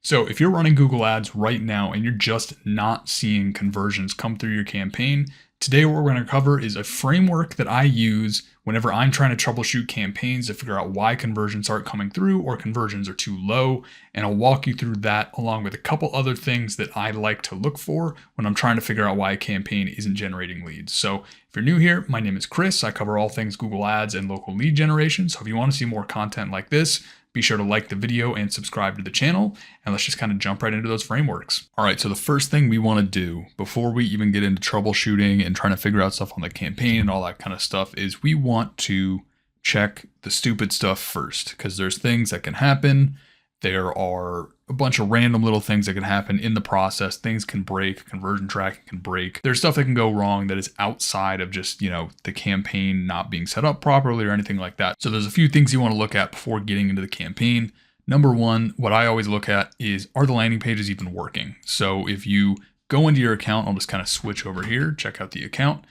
So if you're running Google Ads right now and you're just not seeing conversions come through your campaign, today what we're going to cover is a framework that I use whenever I'm trying to troubleshoot campaigns to figure out why conversions aren't coming through or conversions are too low. And I'll walk you through that along with a couple other things that I like to look for when I'm trying to figure out why a campaign isn't generating leads. So if you're new here, my name is Chris. I cover all things Google Ads and local lead generation. So if you want to see more content like this, be sure to like the video and subscribe to the channel, and let's just kind of jump right into those frameworks. All right, so the first thing we want to do before we even get into troubleshooting and trying to figure out stuff on the campaign and all that kind of stuff is we want to check the stupid stuff first, because there's things that can happen. There are a bunch of random little things that can happen in the process. Things can break, conversion tracking can break. There's stuff that can go wrong that is outside of just, the campaign not being set up properly or anything like that. So there's a few things you want to look at before getting into the campaign. Number one, what I always look at is, are the landing pages even working? So if you go into your account, I'll just kind of switch over here, check out the account.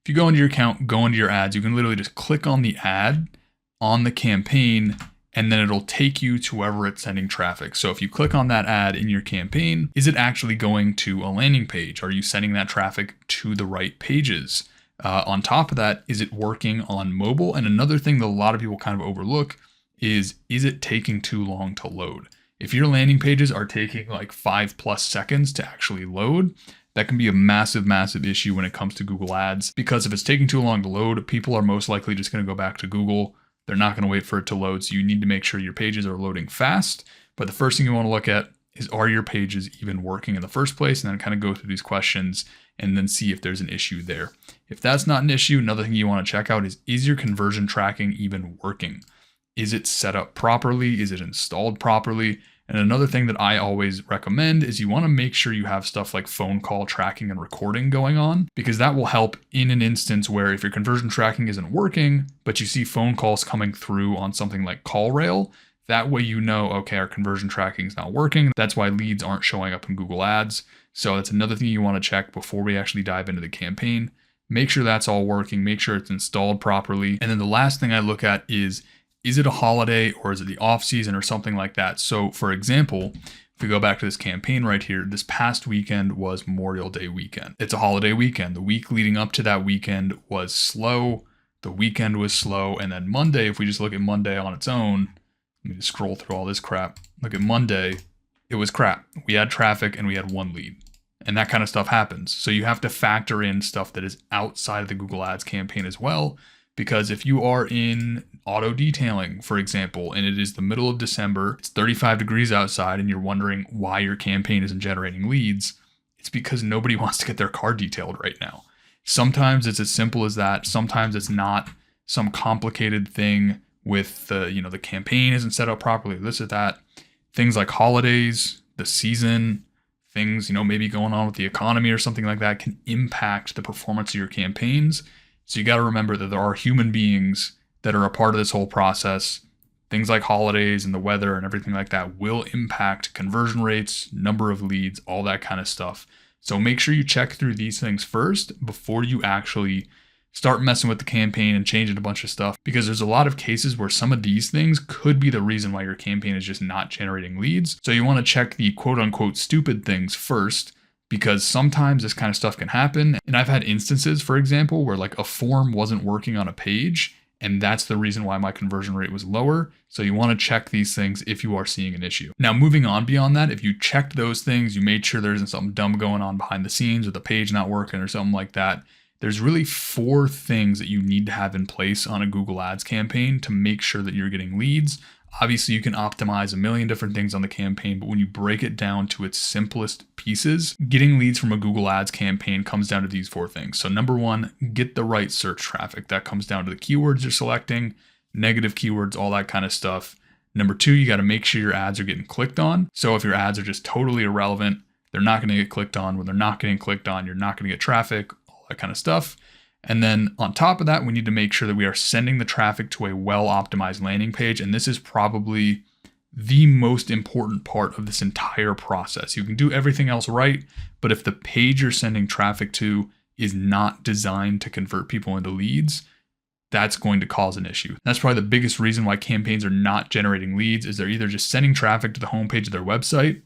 If you go into your account, go into your ads, you can literally just click on the ad on the campaign, and then it'll take you to wherever it's sending traffic. So if you click on that ad in your campaign, is it actually going to a landing page? Are you sending that traffic to the right pages? On top of that, is it working on mobile? And another thing that a lot of people kind of overlook is it taking too long to load? If your landing pages are taking like 5+ seconds to actually load, that can be a massive, massive issue when it comes to Google Ads, because if it's taking too long to load, people are most likely just going to go back to Google. They're not going to wait for it to load. So you need to make sure your pages are loading fast. But the first thing you want to look at is, are your pages even working in the first place? And then kind of go through these questions and then see if there's an issue there. If that's not an issue, another thing you want to check out is your conversion tracking even working? Is it set up properly? Is it installed properly? And another thing that I always recommend is you want to make sure you have stuff like phone call tracking and recording going on, because that will help in an instance where if your conversion tracking isn't working, but you see phone calls coming through on something like CallRail, that way you know, okay, our conversion tracking is not working. That's why leads aren't showing up in Google Ads. So that's another thing you want to check before we actually dive into the campaign. Make sure that's all working, make sure it's installed properly. And then the last thing I look at is it a holiday or is it the off season or something like that? So for example, if we go back to this campaign right here, this past weekend was Memorial Day weekend. It's a holiday weekend. The week leading up to that weekend was slow. The weekend was slow. And then Monday, if we just look at Monday on its own, let me just scroll through all this crap. Look at Monday, it was crap. We had traffic and we had one lead. And that kind of stuff happens. So you have to factor in stuff that is outside of the Google Ads campaign as well. Because if you are in auto detailing, for example, and it is the middle of December, it's 35 degrees outside, and you're wondering why your campaign isn't generating leads, it's because nobody wants to get their car detailed right now. Sometimes it's as simple as that. Sometimes it's not some complicated thing with the campaign isn't set up properly, this or that. Things like holidays, the season, things, maybe going on with the economy or something like that can impact the performance of your campaigns. So you got to remember that there are human beings that are a part of this whole process. Things like holidays and the weather and everything like that will impact conversion rates, number of leads, all that kind of stuff. So make sure you check through these things first before you actually start messing with the campaign and changing a bunch of stuff, because there's a lot of cases where some of these things could be the reason why your campaign is just not generating leads. So you want to check the quote unquote stupid things first, because sometimes this kind of stuff can happen. And I've had instances, for example, where like a form wasn't working on a page, and that's the reason why my conversion rate was lower. So you want to check these things if you are seeing an issue. Now, moving on beyond that, if you checked those things, you made sure there isn't something dumb going on behind the scenes or the page not working or something like that, there's really 4 things that you need to have in place on a Google Ads campaign to make sure that you're getting leads. Obviously, you can optimize a million different things on the campaign, but when you break it down to its simplest pieces, getting leads from a Google Ads campaign comes down to these 4 things. So number 1, get the right search traffic. That comes down to the keywords you're selecting, negative keywords, all that kind of stuff. Number 2, you got to make sure your ads are getting clicked on. So if your ads are just totally irrelevant, they're not going to get clicked on. When they're not getting clicked on, you're not going to get traffic, all that kind of stuff. And then on top of that, we need to make sure that we are sending the traffic to a well-optimized landing page. And this is probably the most important part of this entire process. You can do everything else right, but if the page you're sending traffic to is not designed to convert people into leads, that's going to cause an issue. That's probably the biggest reason why campaigns are not generating leads, is they're either just sending traffic to the homepage of their website,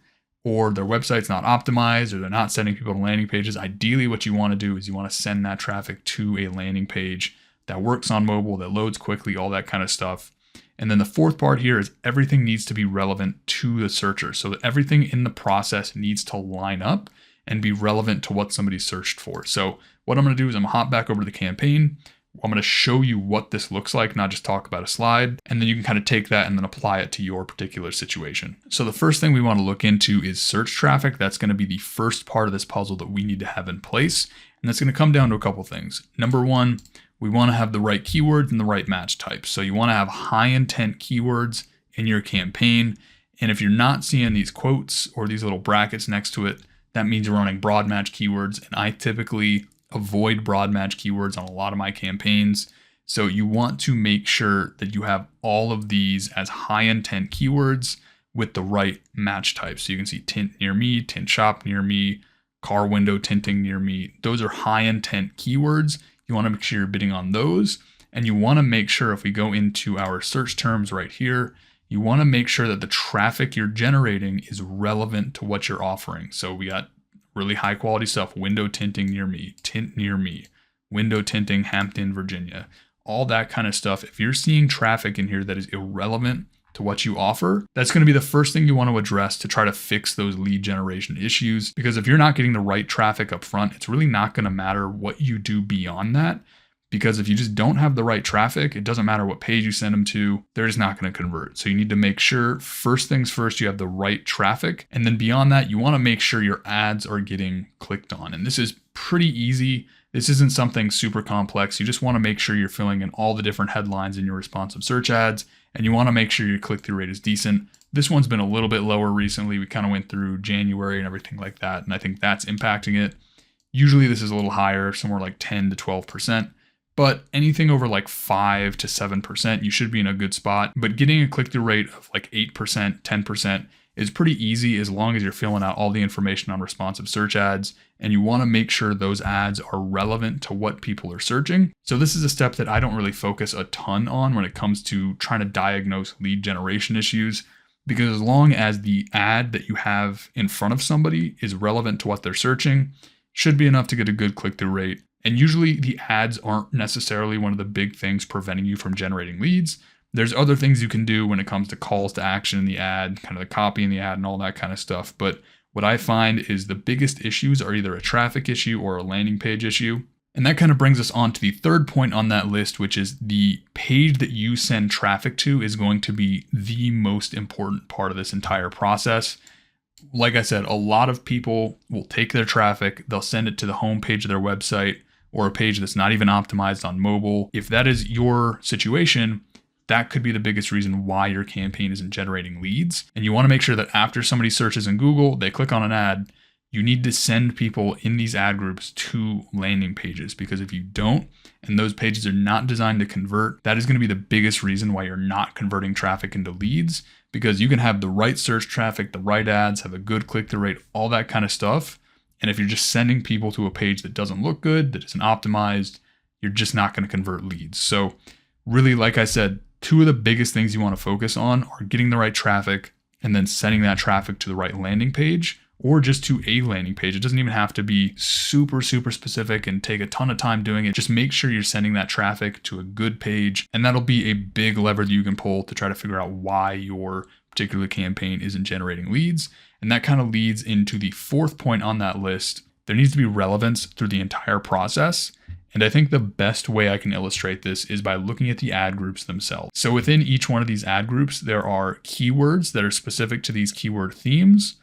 or their website's not optimized, or they're not sending people to landing pages. Ideally, what you want to do is you want to send that traffic to a landing page that works on mobile, that loads quickly, all that kind of stuff. And then the fourth part here is everything needs to be relevant to the searcher. So that everything in the process needs to line up and be relevant to what somebody searched for. So what I'm going to do is I'm going to hop back over to the campaign. I'm going to show you what this looks like, not just talk about a slide. And then you can kind of take that and then apply it to your particular situation. So the first thing we want to look into is search traffic. That's going to be the first part of this puzzle that we need to have in place. And that's going to come down to a couple things. Number one, we want to have the right keywords and the right match types. So you want to have high intent keywords in your campaign. And if you're not seeing these quotes or these little brackets next to it, that means you're running broad match keywords. And I typically avoid broad match keywords on a lot of my campaigns. So you want to make sure that you have all of these as high intent keywords with the right match types. So you can see tint near me, tint shop near me, car window tinting near me. Those are high intent keywords. You want to make sure you're bidding on those. And you want to make sure, if we go into our search terms right here, you want to make sure that the traffic you're generating is relevant to what you're offering. So we got really high quality stuff, window tinting near me, tint near me, window tinting Hampton, Virginia, all that kind of stuff. If you're seeing traffic in here that is irrelevant to what you offer, that's going to be the first thing you want to address to try to fix those lead generation issues. Because if you're not getting the right traffic up front, it's really not going to matter what you do beyond that. Because if you just don't have the right traffic, it doesn't matter what page you send them to, they're just not going to convert. So you need to make sure, first things first, you have the right traffic. And then beyond that, you want to make sure your ads are getting clicked on. And this is pretty easy. This isn't something super complex. You just want to make sure you're filling in all the different headlines in your responsive search ads. And you want to make sure your click-through rate is decent. This one's been a little bit lower recently. We kind of went through January and everything like that. And I think that's impacting it. Usually this is a little higher, somewhere like 10 to 12%. But anything over like 5 to 7%, you should be in a good spot. But getting a click-through rate of like 8%, 10% is pretty easy as long as you're filling out all the information on responsive search ads. And you want to make sure those ads are relevant to what people are searching. So this is a step that I don't really focus a ton on when it comes to trying to diagnose lead generation issues. Because as long as the ad that you have in front of somebody is relevant to what they're searching, should be enough to get a good click-through rate. And usually the ads aren't necessarily one of the big things preventing you from generating leads. There's other things you can do when it comes to calls to action in the ad, kind of the copy in the ad and all that kind of stuff. But what I find is the biggest issues are either a traffic issue or a landing page issue. And that kind of brings us on to the third point on that list, which is the page that you send traffic to is going to be the most important part of this entire process. Like I said, a lot of people will take their traffic, they'll send it to the home page of their website, or a page that's not even optimized on mobile. If that is your situation, that could be the biggest reason why your campaign isn't generating leads. And you want to make sure that after somebody searches in Google, they click on an ad, you need to send people in these ad groups to landing pages. Because if you don't, and those pages are not designed to convert, that is going to be the biggest reason why you're not converting traffic into leads. Because you can have the right search traffic, the right ads, have a good click-through rate, all that kind of stuff. And if you're just sending people to a page that doesn't look good, that isn't optimized, you're just not going to convert leads. So really, like I said, two of the biggest things you want to focus on are getting the right traffic and then sending that traffic to the right landing page or just to a landing page. It doesn't even have to be super specific and take a ton of time doing it. Just make sure you're sending that traffic to a good page. And that'll be a big lever that you can pull to try to figure out why your particular campaign isn't generating leads. And that kind of leads into the fourth point on that list. There needs to be relevance through the entire process. And I think the best way I can illustrate this is by looking at the ad groups themselves. So within each one of these ad groups, there are keywords that are specific to these keyword themes.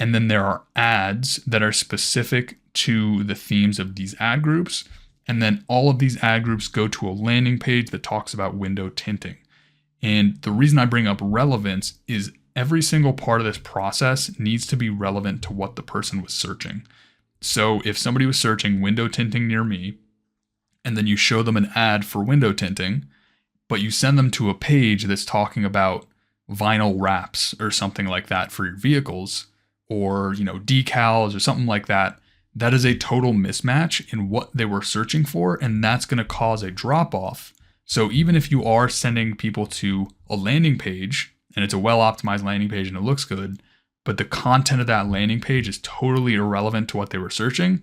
And then there are ads that are specific to the themes of these ad groups. And then all of these ad groups go to a landing page that talks about window tinting. And the reason I bring up relevance is every single part of this process needs to be relevant to what the person was searching. So if somebody was searching window tinting near me, and then you show them an ad for window tinting, but you send them to a page that's talking about vinyl wraps or something like that for your vehicles, or decals or something like that, that is a total mismatch in what they were searching for, and that's going to cause a drop off. So even if you are sending people to a landing page and it's a well-optimized landing page and it looks good, but the content of that landing page is totally irrelevant to what they were searching,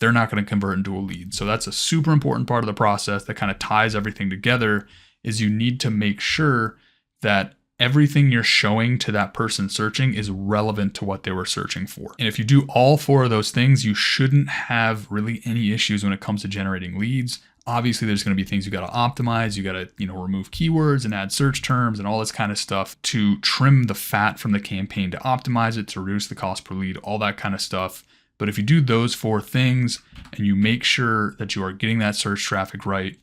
they're not going to convert into a lead. So that's a super important part of the process that kind of ties everything together, is you need to make sure that everything you're showing to that person searching is relevant to what they were searching for. And if you do all 4 of those things, you shouldn't have really any issues when it comes to generating leads. Obviously, there's going to be things you got to optimize. You got to, remove keywords and add search terms and all this kind of stuff to trim the fat from the campaign, to optimize it, to reduce the cost per lead, all that kind of stuff. But if you do those 4 things and you make sure that you are getting that search traffic right,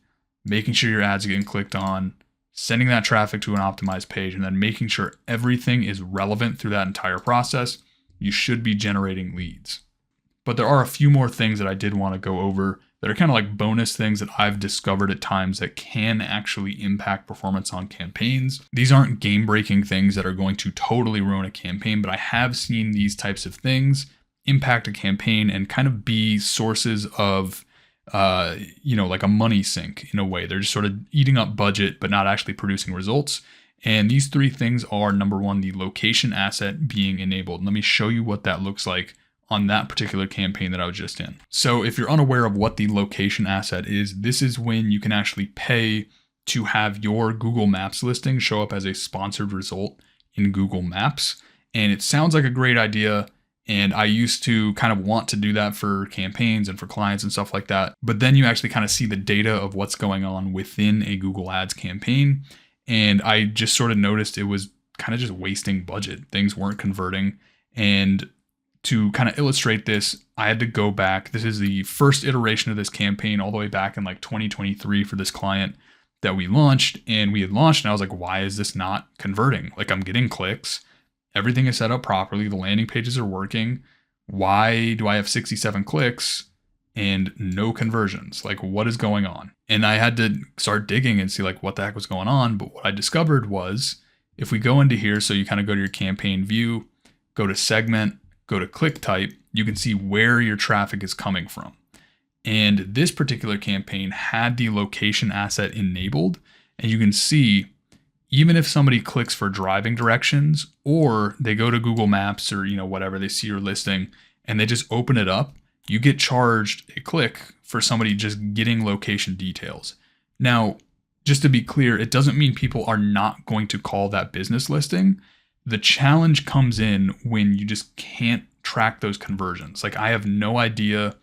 making sure your ads are getting clicked on, sending that traffic to an optimized page, and then making sure everything is relevant through that entire process, you should be generating leads. But there are a few more things that I did want to go over that are kind of like bonus things that I've discovered at times that can actually impact performance on campaigns. These aren't game-breaking things that are going to totally ruin a campaign, but I have seen these types of things impact a campaign and kind of be sources of like a money sink in a way. They're just sort of eating up budget, but not actually producing results. And these 3 things are, number 1, the location asset being enabled. Let me show you what that looks like on that particular campaign that I was just in. So if you're unaware of what the location asset is, this is when you can actually pay to have your Google Maps listing show up as a sponsored result in Google Maps. And it sounds like a great idea. And I used to kind of want to do that for campaigns and for clients and stuff like that. But then you actually kind of see the data of what's going on within a Google Ads campaign. And I just sort of noticed it was kind of just wasting budget. Things weren't converting. And to kind of illustrate this, I had to go back. This is the first iteration of this campaign all the way back in like 2023 for this client that we launched. And we had launched and I was like, why is this not converting? Like, I'm getting clicks. Everything is set up properly. The landing pages are working. Why do I have 67 clicks and no conversions? Like, what is going on? And I had to start digging and see like what the heck was going on. But what I discovered was, if we go into here, so you kind of go to your campaign view, go to segment, go to click type, you can see where your traffic is coming from. And this particular campaign had the location asset enabled. And you can see, even if somebody clicks for driving directions, or they go to Google Maps or, whatever, they see your listing and they just open it up, you get charged a click for somebody just getting location details. Now, just to be clear, it doesn't mean people are not going to call that business listing. The challenge comes in when you just can't track those conversions. Like, I have no idea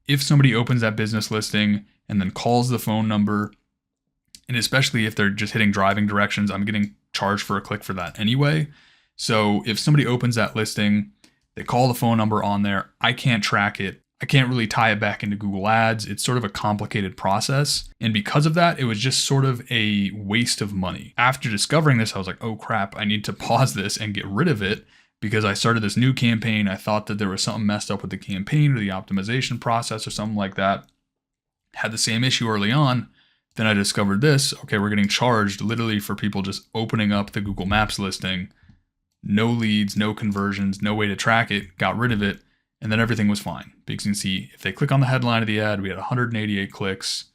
if somebody opens that business listing and then calls the phone number, and especially if they're just hitting driving directions, I'm getting charged for a click for that anyway. So if somebody opens that listing, they call the phone number on there, I can't track it. I can't really tie it back into Google Ads. It's sort of a complicated process. And because of that, it was just sort of a waste of money. After discovering this, I was like, oh crap, I need to pause this and get rid of it, because I started this new campaign. I thought that there was something messed up with the campaign or the optimization process or something like that. Had the same issue early on. Then I discovered this. Okay, we're getting charged literally for people just opening up the Google Maps listing. No leads, no conversions, no way to track it. Got rid of it. And then everything was fine. Because you can see, if they click on the headline of the ad, we had 188 clicks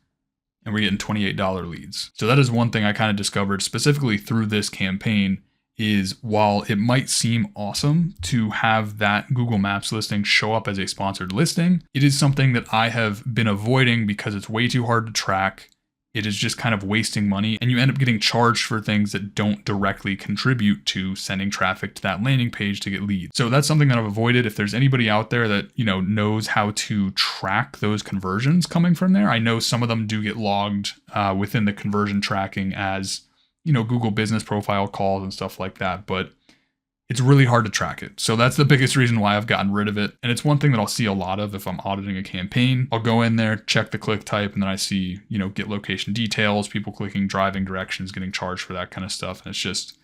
and we're getting $28 leads. So that is one thing I kind of discovered specifically through this campaign, is while it might seem awesome to have that Google Maps listing show up as a sponsored listing, it is something that I have been avoiding because it's way too hard to track. It is just kind of wasting money, and you end up getting charged for things that don't directly contribute to sending traffic to that landing page to get leads. So that's something that I've avoided. If there's anybody out there that, knows how to track those conversions coming from there, I know some of them do get logged within the conversion tracking as, Google Business Profile calls and stuff like that, but it's really hard to track it. So that's the biggest reason why I've gotten rid of it. And it's one thing that I'll see a lot of if I'm auditing a campaign. I'll go in there, check the click type, and then I see, get location details, people clicking driving directions, getting charged for that kind of stuff. And it's just,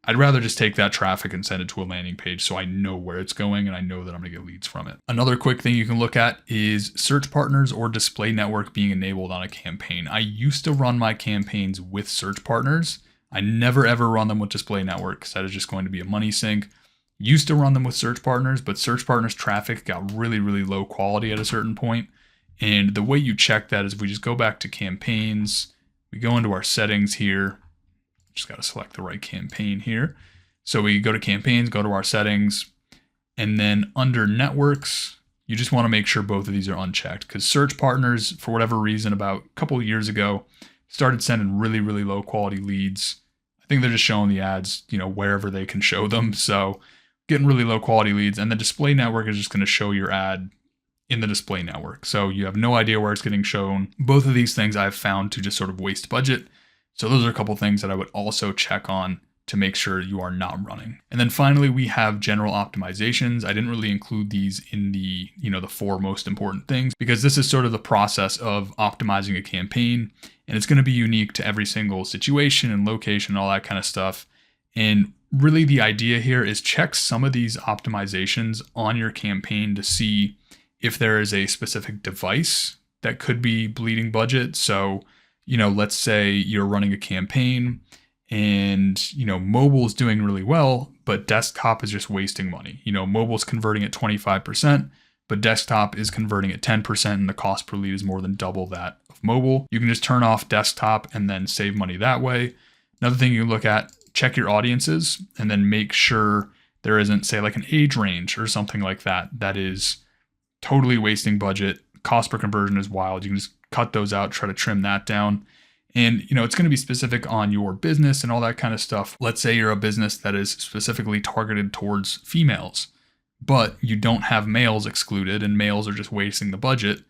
I'd rather just take that traffic and send it to a landing page so I know where it's going and I know that I'm gonna get leads from it. Another quick thing you can look at is search partners or display network being enabled on a campaign. I used to run my campaigns with search partners. I never ever run them with display network because that is just going to be a money sink. Used to run them with search partners, but search partners traffic got really, really low quality at a certain point. And the way you check that is if we just go back to campaigns, we go into our settings here. Just got to select the right campaign here. So we go to campaigns, go to our settings. And then under networks, you just want to make sure both of these are unchecked, because search partners, for whatever reason, about a couple of years ago, started sending really, really low quality leads. I think they're just showing the ads, wherever they can show them. So getting really low quality leads, and the display network is just going to show your ad in the display network. So you have no idea where it's getting shown. Both of these things I've found to just sort of waste budget. So those are a couple things that I would also check on to make sure you are not running. And then finally, we have general optimizations. I didn't really include these in the, the 4 most important things, because this is sort of the process of optimizing a campaign, and it's going to be unique to every single situation and location and all that kind of stuff. And really the idea here is check some of these optimizations on your campaign to see if there is a specific device that could be bleeding budget. So, let's say you're running a campaign and, mobile is doing really well, but desktop is just wasting money. Mobile's converting at 25%, but desktop is converting at 10%, and the cost per lead is more than double that of mobile. You can just turn off desktop and then save money that way. Another thing you look at, check your audiences and then make sure there isn't, say, like an age range or something like that that is totally wasting budget. Cost per conversion is wild. You can just cut those out, try to trim that down. And, it's going to be specific on your business and all that kind of stuff. Let's say you're a business that is specifically targeted towards females, but you don't have males excluded and males are just wasting the budget.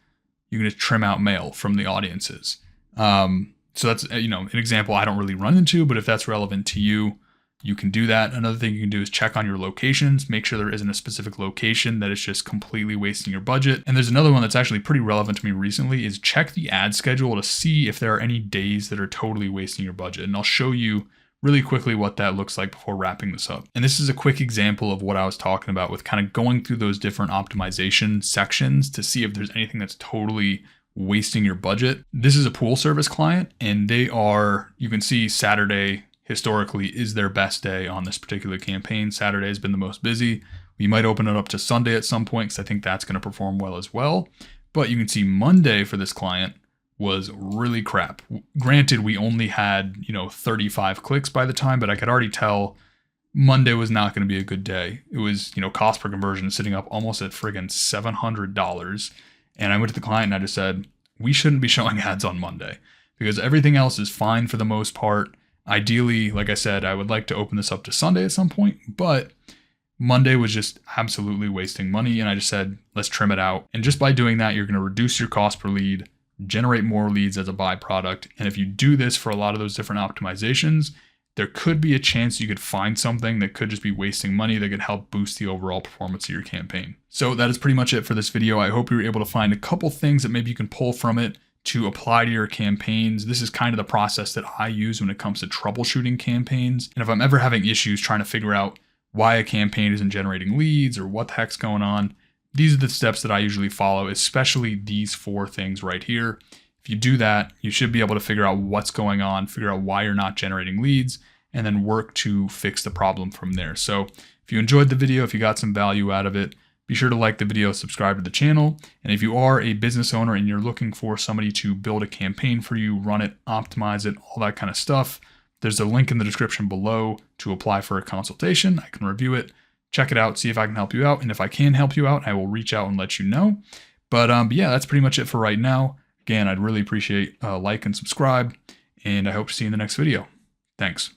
You can just trim out male from the audiences. So that's, an example I don't really run into, but if that's relevant to you, you can do that. Another thing you can do is check on your locations, make sure there isn't a specific location that is just completely wasting your budget. And there's another one that's actually pretty relevant to me recently, is check the ad schedule to see if there are any days that are totally wasting your budget. And I'll show you really quickly what that looks like before wrapping this up. And this is a quick example of what I was talking about with kind of going through those different optimization sections to see if there's anything that's totally wasting your budget. This is a pool service client, and you can see Saturday historically is their best day on this particular campaign. Saturday has been the most busy. We might open it up to Sunday at some point, because I think that's going to perform well as well. But you can see Monday for this client was really crap. Granted, we only had, 35 clicks by the time, but I could already tell Monday was not going to be a good day. It was, cost per conversion sitting up almost at friggin' $700. And I went to the client and I just said, we shouldn't be showing ads on Monday, because everything else is fine for the most part. Ideally, like I said, I would like to open this up to Sunday at some point, but Monday was just absolutely wasting money. And I just said, let's trim it out. And just by doing that, you're going to reduce your cost per lead, generate more leads as a byproduct. And if you do this for a lot of those different optimizations, there could be a chance you could find something that could just be wasting money that could help boost the overall performance of your campaign. So that is pretty much it for this video. I hope you were able to find a couple things that maybe you can pull from it to apply to your campaigns. This is kind of the process that I use when it comes to troubleshooting campaigns. And if I'm ever having issues trying to figure out why a campaign isn't generating leads or what the heck's going on, these are the steps that I usually follow, especially these 4 things right here. If you do that, you should be able to figure out what's going on, figure out why you're not generating leads, and then work to fix the problem from there. So if you enjoyed the video, if you got some value out of it, be sure to like the video, subscribe to the channel. And if you are a business owner and you're looking for somebody to build a campaign for you, run it, optimize it, all that kind of stuff, there's a link in the description below to apply for a consultation. I can review it, check it out, see if I can help you out. And if I can help you out, I will reach out and let you know. But yeah, that's pretty much it for right now. Again, I'd really appreciate a like and subscribe, and I hope to see you in the next video. Thanks.